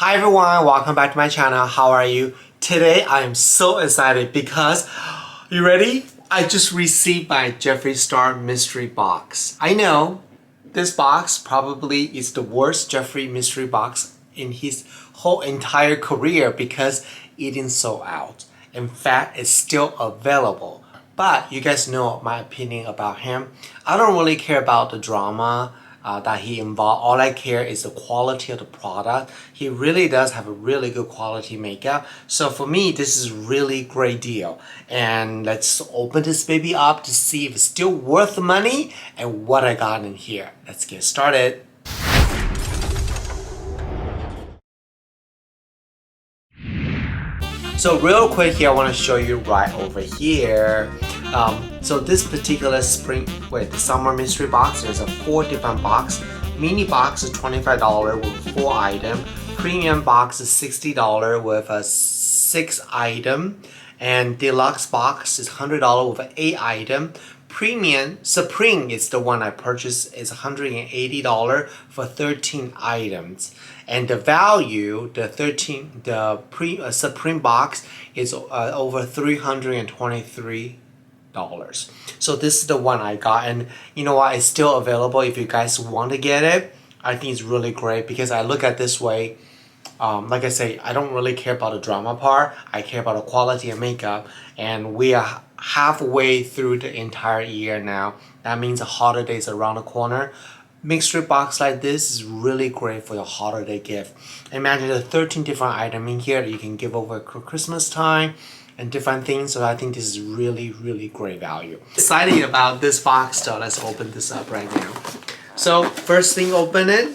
Hi everyone, welcome back to my channel. How are you? Today I am so excited because, you ready? I just received my Jeffree Star mystery box. I know this box probably is the worst Jeffree mystery box in his whole entire career because it didn't sold out. In fact, it's still available. But you guys know my opinion about him. I don't really care about the drama that he involved. All I care is the quality of the product. He really does have a really good quality makeup. So for me, this is really great deal. And let's open this baby up to see if it's still worth the money and what I got in here. Let's get started. So real quick here, I want to show you right over here. So this particular the summer mystery box, there's a 4 different box. Mini box is $25 with 4 items. Premium box is $60 with a 6 item. And deluxe box is $100 with 8 item. Premium Supreme is the one I purchased. Is $180 for 13 items, and the value, the Supreme box is over $323. So this is the one I got, and you know what? It's still available if you guys want to get it. I think it's really great because I look at this way. Like I say, I don't really care about the drama part. I care about the quality of makeup, and we are halfway through the entire year now. That means the holidays around the corner. Mystery box like this is really great for your holiday gift. Imagine the 13 different items in here that you can give over Christmas time and different things. So I think this is really great value. Excited about this box though. Let's open this up right now. So first thing, open it.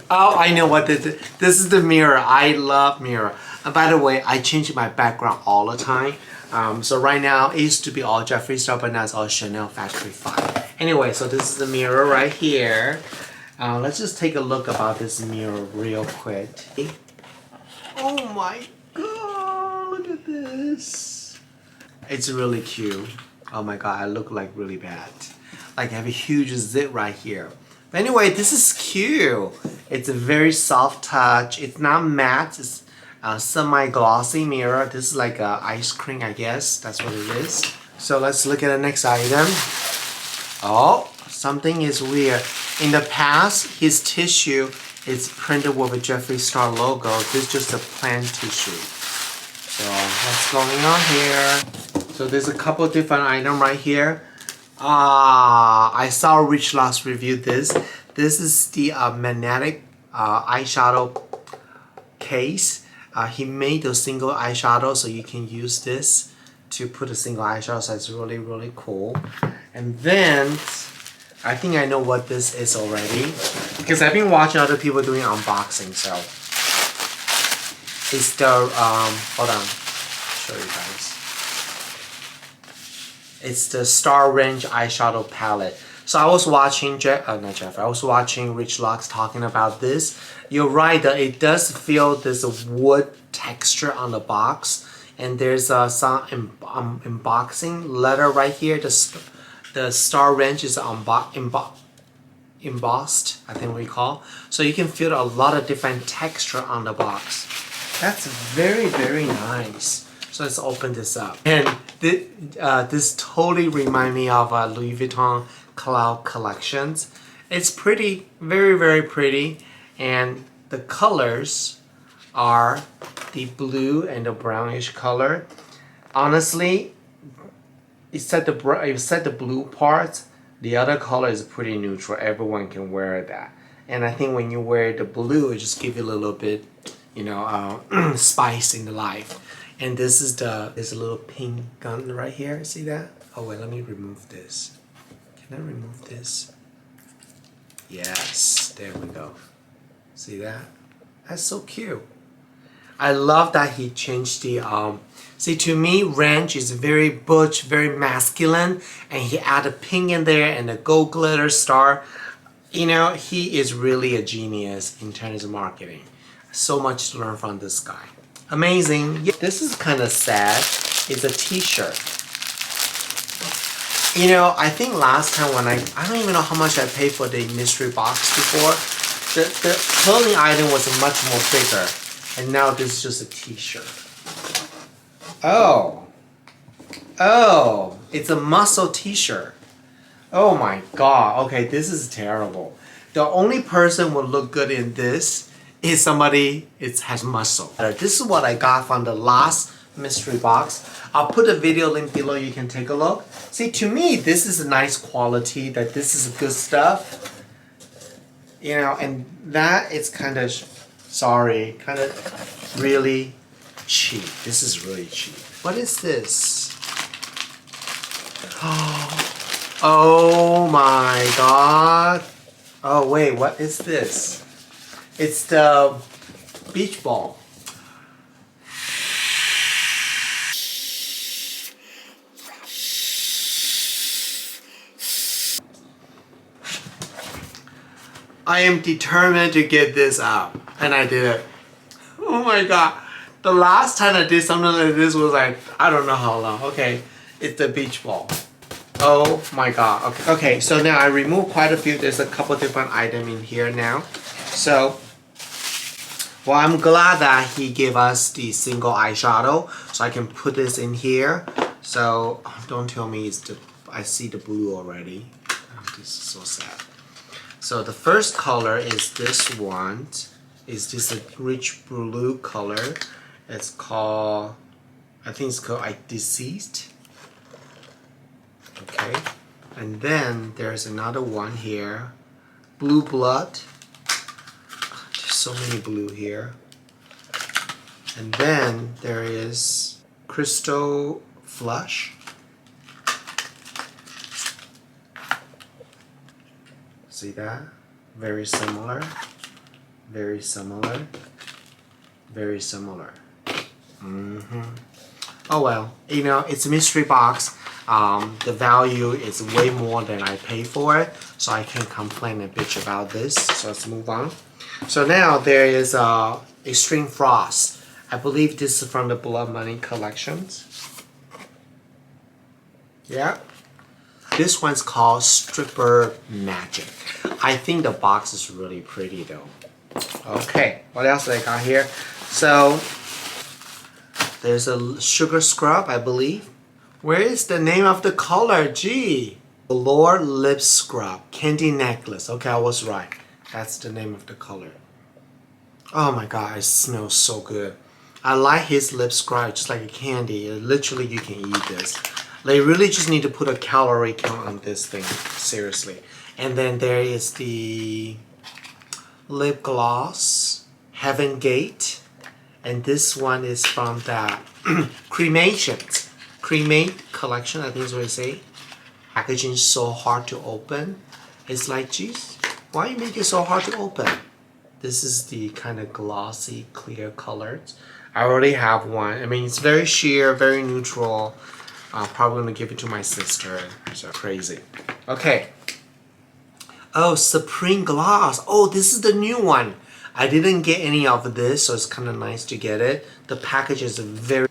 Oh, I know what this is. This is the mirror. I love mirror. And by the way, I change my background all the time. So right now, it used to be all Jeffree Star, but now it's all Chanel Factory 5. Anyway, so this is the mirror right here. Let's just take a look about this mirror real quick. Oh my god, look at this. It's really cute. Oh my god, I look like really bad. Like I have a huge zit right here. But anyway, this is cute. It's a very soft touch. It's not matte. It's a semi-glossy mirror. This is like a ice cream, I guess. That's what it is. So let's look at the next item. Oh, something is weird. In the past, his tissue is printed with a Jeffree Star logo. This is just a plain tissue. So what's going on here? So there's a couple different items right here. I saw Rich Loss review this. This is the magnetic eyeshadow case. He made a single eyeshadow, so you can use this to put a single eyeshadow. So it's really cool. And then I think I know what this is already because I've been watching other people doing unboxing. So it's the hold on, show you guys. It's the Star Range eyeshadow palette. So I was watching I was watching Rich Lux talking about this. You're right that it does feel this wood texture on the box, and there's some unboxing letter right here. The Star Range is embossed, I think we call. So you can feel a lot of different texture on the box. That's very nice. So let's open this up. And this totally reminds me of Louis Vuitton Cloud collections. It's pretty, very pretty. And the colors are the blue and the brownish color. Honestly, except the blue part, the other color is pretty neutral. Everyone can wear that. And I think when you wear the blue, it just gives you a little bit, you know, spice in the life. And this is there's a little pink gun right here. See that? Oh wait, let me remove this. Can I remove this? Yes, there we go. See that? That's so cute. I love that he changed the see, to me, Ranch is very butch, very masculine, and he added pink in there and the gold glitter star. You know, he is really a genius in terms of marketing. So much to learn from this guy. Amazing. Yeah, this is kind of sad. It's a t-shirt. You know, I think last time when I don't even know how much I paid for the mystery box before, The clothing item was much more bigger, and now this is just a t-shirt. Oh, it's a muscle t-shirt. Oh my god, okay, this is terrible. The only person would look good in this is somebody it has muscle. This is what I got from the last mystery box. I'll put a video link below, you can take a look. See, to me, this is a nice quality, that this is good stuff. You know, and that is kind of, sorry, kind of really cheap. This is really cheap. What is this? Oh my god. Oh wait, what is this? It's the beach ball. I am determined to get this out, and I did it. Oh my god. The last time I did something like this was like, I don't know how long. Okay, it's the beach ball. Oh my god. Okay, so now I removed quite a few. There's a couple different items in here now. So, well, I'm glad that he gave us the single eyeshadow, so I can put this in here. So, don't tell me it's the, I see the blue already. Oh, this is so sad. So the first color is this one. Is this a rich blue color? It's called, I think it's called Deceased. Okay, and then there's another one here, Blue Blood. There's so many blue here. And then there is Crystal Flush. See that? Very similar, very similar, very similar. Oh well, you know, it's a mystery box. The value is way more than I paid for it, so I can't complain a bitch about this. So let's move on. So now there is Extreme Frost. I believe this is from the Blood Money collections. Yeah. This one's called Stripper Magic. I think the box is really pretty though. Okay, what else do I got here? So there's a sugar scrub, I believe. Where is the name of the color? Gee. Velour Lip Scrub, Candy Necklace. Okay, I was right. That's the name of the color. Oh my god, it smells so good. I like his lip scrub just like a candy. Literally, you can eat this. They really just need to put a calorie count on this thing, seriously. And then there is the lip gloss, Heaven Gate. And this one is from the Cremate collection, I think is what I say. Packaging is so hard to open. It's like, geez, why you make it so hard to open? This is the kind of glossy, clear colors. I already have one. I mean, it's very sheer, very neutral. I'm probably gonna give it to my sister. So crazy. Okay. Oh, Supreme Gloss. Oh, this is the new one. I didn't get any of this, so it's kind of nice to get it. The package is very...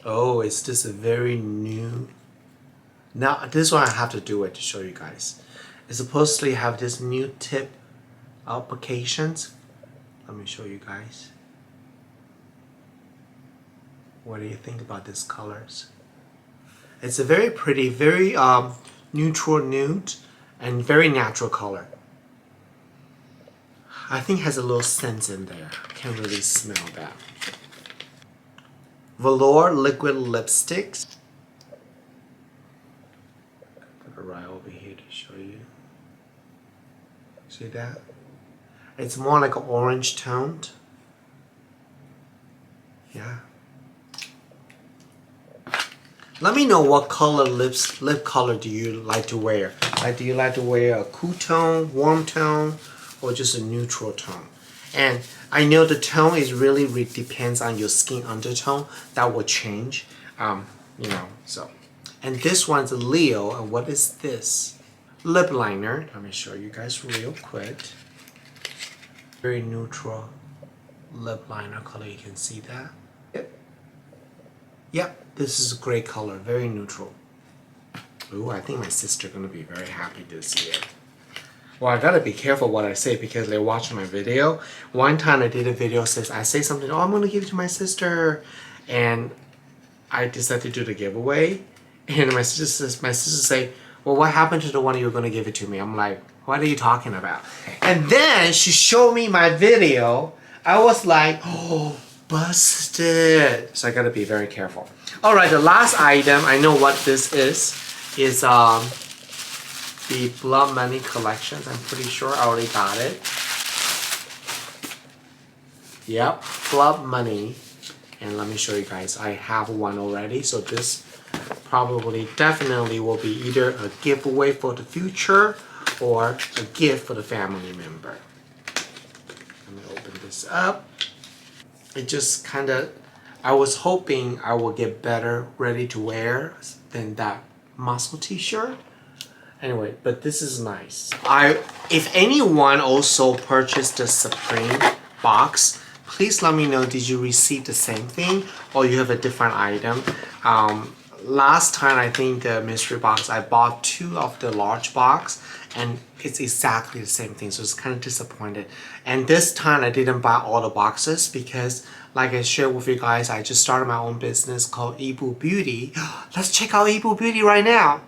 Oh, is this a very new... Now, this one I have to do it to show you guys. It's supposed to have this new tip applications. Let me show you guys. What do you think about these colors? It's a very pretty, very neutral nude and very natural color. I think it has a little scent in there. I can't really smell that. Velour liquid lipsticks. Put it right over here to show you. See that? It's more like an orange toned. Yeah. Let me know what color lip color do you like to wear. Like, do you like to wear a cool tone, warm tone, or just a neutral tone? And I know the tone is really depends on your skin undertone. That will change, you know. So, and this one's a Leo. And what is this? Lip liner. Let me show you guys real quick. Very neutral lip liner color. You can see that. Yep, this is a great color, very neutral. Ooh, I think my sister's gonna be very happy this year. Well, I gotta be careful what I say because they're watching my video. One time I did a video says I say something, oh, I'm gonna give it to my sister, and I decided to do the giveaway, and my sister say, well, what happened to the one you were gonna give it to me? I'm like, what are you talking about? And then she showed me my video. I was like, oh, busted. So I gotta be very careful. All right, the last item, I know what this is the Blood Money collections. I'm pretty sure I already got it. Yep, Blood Money. And let me show you guys, I have one already. So this probably definitely will be either a giveaway for the future or a gift for the family member. Let me open this up. It just kind of, I was hoping I will get better ready to wear than that muscle t-shirt. Anyway, but this is nice. If anyone also purchased the Supreme box, please let me know, did you receive the same thing or you have a different item? Last time I think the mystery box, I bought 2 of the large box and it's exactly the same thing, so it's kind of disappointed. And this time I didn't buy all the boxes because like I shared with you guys, I just started my own business called Yibu Beauty. Let's check out Yibu Beauty right now.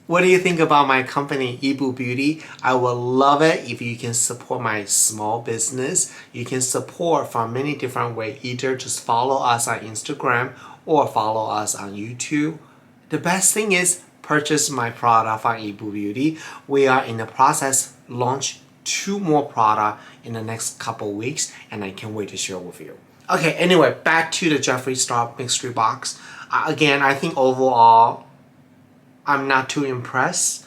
What do you think about my company, Yibu Beauty? I would love it if you can support my small business. You can support from many different ways. Either just follow us on Instagram or follow us on YouTube. The best thing is purchase my product from Yibu Beauty. We are in the process launch 2 more products in the next couple weeks and I can't wait to share with you. Okay, anyway, back to the Jeffree Star mystery box. Again, I think overall, I'm not too impressed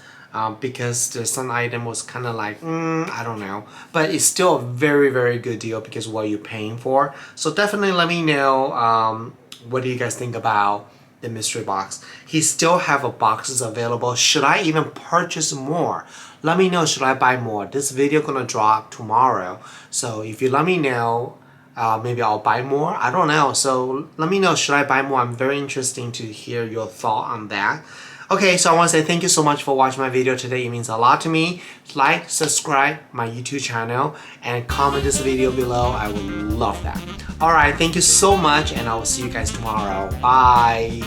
because the sun item was kind of like, I don't know. But it's still a very, very good deal because what you're paying for. So definitely let me know what do you guys think about the mystery box. He still have boxes available. Should I even purchase more? Let me know, should I buy more? This video gonna drop tomorrow. So if you let me know, maybe I'll buy more. I don't know. So let me know, should I buy more? I'm very interested to hear your thought on that. Okay, so I want to say thank you so much for watching my video today. It means a lot to me. Like, subscribe my YouTube channel, and comment this video below. I would love that. Alright, thank you so much, and I will see you guys tomorrow. Bye!